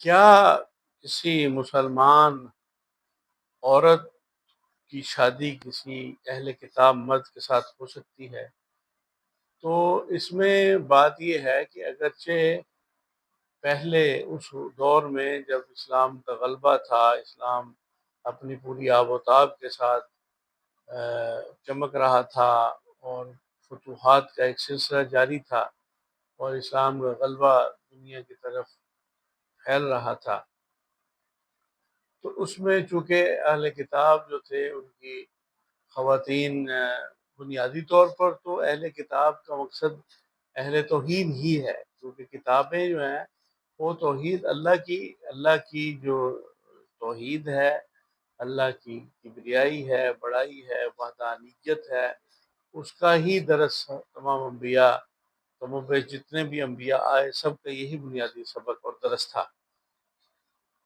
کیا کسی مسلمان عورت کی شادی کسی اہل کتاب مرد کے ساتھ ہو سکتی ہے؟ تو اس میں بات یہ ہے کہ اگرچہ پہلے اس دور میں جب اسلام کا غلبہ تھا، اسلام اپنی پوری آب و تاب کے ساتھ چمک رہا تھا اور فتوحات کا ایک سلسلہ جاری تھا اور اسلام کا غلبہ دنیا کی طرف پھیل رہا تھا، تو اس میں چونکہ اہل کتاب جو تھے ان کی خواتین بنیادی طور پر تو اہل کتاب کا مقصد اہل توحید ہی ہے، کیونکہ کتابیں جو ہیں وہ توحید اللہ کی جو توحید ہے، اللہ کی کبریائی ہے، بڑائی ہے، وحدانیت ہے، اس کا ہی درس تمام انبیاء، کم و بیش جتنے بھی انبیاء آئے سب کا یہی بنیادی سبق اور درس تھا۔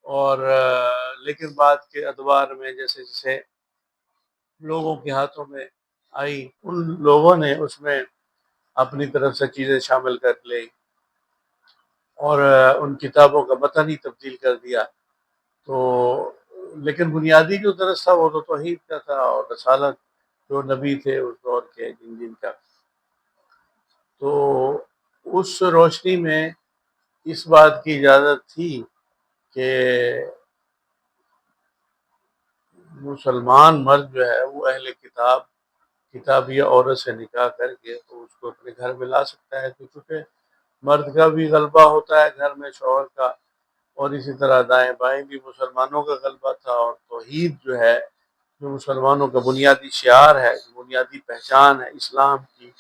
اور لیکن بعد کے ادوار میں جیسے جیسے لوگوں کے ہاتھوں میں آئی، ان لوگوں نے اس میں اپنی طرف سے چیزیں شامل کر لی اور ان کتابوں کا متن ہی تبدیل کر دیا۔ تو لیکن بنیادی جو درس تھا وہ تو توحید کا تھا، اور رسالت جو نبی تھے اس دور کے جن کا، تو اس روشنی میں اس بات کی اجازت تھی کہ مسلمان مرد جو ہے وہ اہل کتابی عورت سے نکاح کر کے تو اس کو اپنے گھر میں لا سکتا ہے، تو چونکہ مرد کا بھی غلبہ ہوتا ہے گھر میں شوہر کا، اور اسی طرح دائیں بائیں بھی مسلمانوں کا غلبہ تھا، اور توحید جو ہے جو مسلمانوں کا بنیادی شعار ہے، بنیادی پہچان ہے اسلام کی،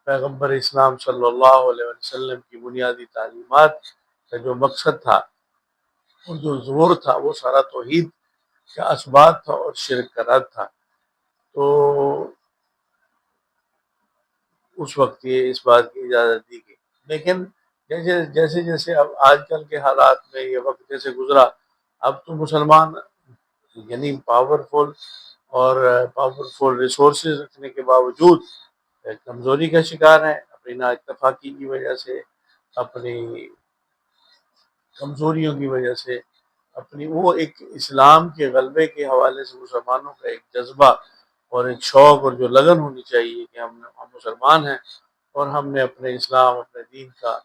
پیغمبر اسلام صلی اللہ علیہ وسلم کی بنیادی تعلیمات کا جو مقصد تھا اور جو زور تھا وہ سارا توحید کا اثبات تھا اور شرک کا رد تھا۔ تو اس وقت یہ اس بات کی اجازت دی گئی، لیکن جیسے جیسے اب آج کل کے حالات میں یہ وقت جیسے گزرا، اب تو مسلمان یعنی پاورفل ریسورسز رکھنے کے باوجود کمزوری کا شکار ہے، اپنی نا اتفاقی کی وجہ سے، اپنی کمزوریوں کی وجہ سے، اپنی وہ ایک اسلام کے غلبے کے حوالے سے مسلمانوں کا ایک جذبہ اور ایک شوق اور جو لگن ہونی چاہیے کہ ہم مسلمان ہیں اور ہم نے اپنے اسلام، اپنے دین کا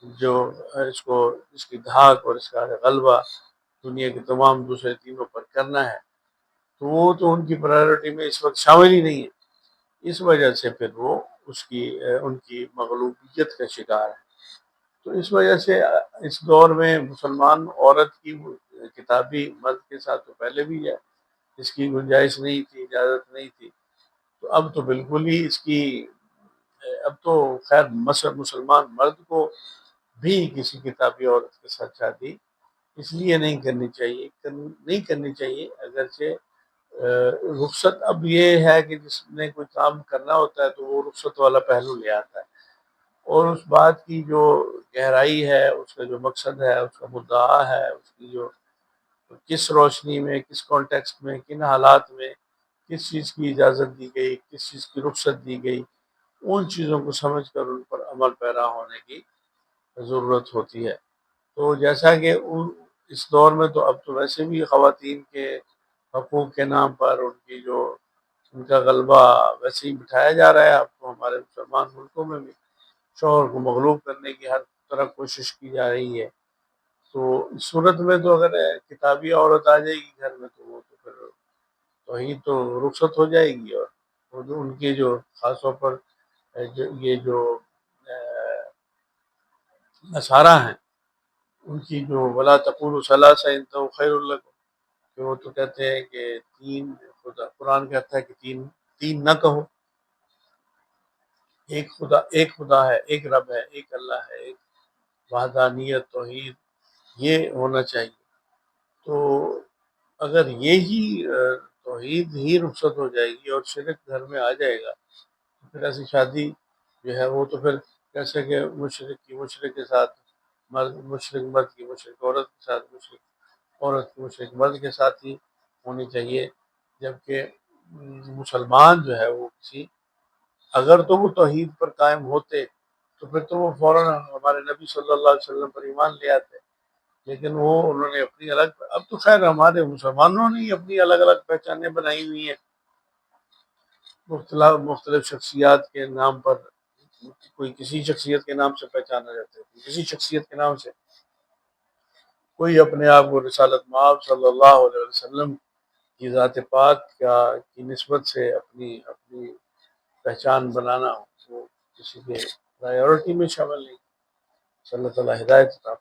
جو اس کی دھاک اور اس کا غلبہ دنیا کے تمام دوسرے دینوں پر کرنا ہے، تو وہ تو ان کی پرائیورٹی میں اس وقت شامل ہی نہیں ہے، اس وجہ سے پھر وہ ان کی مغلوبیت کا شکار ہے۔ تو اس وجہ سے اس دور میں مسلمان عورت کی کتابی مرد کے ساتھ تو پہلے بھی ہے اس کی گنجائش نہیں تھی، اجازت نہیں تھی، تو اب تو بالکل ہی اس کی اب تو خیر مسلمان مرد کو بھی کسی کتابی عورت کے ساتھ شادی اس لیے نہیں کرنی چاہیے اگرچہ رخصت اب یہ ہے کہ جس نے کوئی کام کرنا ہوتا ہے تو وہ رخصت والا پہلو لے آتا ہے، اور اس بات کی جو گہرائی ہے، اس کا جو مقصد ہے، اس کا مدعا ہے، اس کی جو کس روشنی میں، کس کانٹیکسٹ میں، کن حالات میں کس چیز کی اجازت دی گئی، کس چیز کی رخصت دی گئی، ان چیزوں کو سمجھ کر ان پر عمل پیرا ہونے کی ضرورت ہوتی ہے۔ تو جیسا کہ اس دور میں تو اب تو ویسے بھی خواتین کے حقوق کے نام پر ان کا غلبہ ویسے ہی بٹھایا جا رہا ہے، اب تو ہمارے مسلمان ملکوں میں بھی شوہر کو مغلوب کرنے کی ہر طرح کوشش کی جا رہی ہے۔ تو اس صورت میں تو اگر کتابی عورت آ جائے گی گھر میں تو وہ تو پھر توحید تو رخصت ہو جائے گی، اور وہ جو ان کے جو خاص طور پر یہ جو نصارہ ہیں ان کی جو ولا تقولوا ثلاثہ انتہوا خیر لکم، کہ وہ تو کہتے ہیں کہ تین خدا، قرآن کہتا ہے کہ تین نہ کہو، ایک خدا ہے، ایک رب ہے، ایک اللہ ہے، ایک وحدانیت توحید یہ ہونا چاہیے۔ تو اگر یہی توحید ہی رخصت ہو جائے گی اور شرک گھر میں آ جائے گا تو پھر ایسی شادی جو ہے وہ تو پھر کیسے کہ مشرک کی مشرک کے ساتھ مشرک مرد کی مشرک عورت کے ساتھ، مشرک عورت کی مشرک مرد کے ساتھ ہی ہونی چاہیے، جبکہ مسلمان جو ہے وہ اگر تو وہ توحید پر قائم ہوتے تو پھر تو وہ فوراً ہمارے نبی صلی اللہ علیہ وسلم پر ایمان لے آتے، لیکن وہ انہوں نے اپنی الگ، اب تو خیر ہمارے مسلمانوں نے ہی اپنی الگ الگ پہچانیں بنائی ہوئی ہیں، مختلف مختلف شخصیات کے نام پر، کوئی کسی شخصیت کے نام سے پہچانا جاتا ہے، کوئی کسی شخصیت کے نام سے، کوئی اپنے آپ کو رسالت مآب صلی اللہ علیہ وسلم کی ذات پاک کی نسبت سے اپنی اپنی پہچان بنانا ہو، وہ کسی کے پرائیورٹی میں شامل نہیں۔ صلی اللہ تعالیٰ ہدایت عطا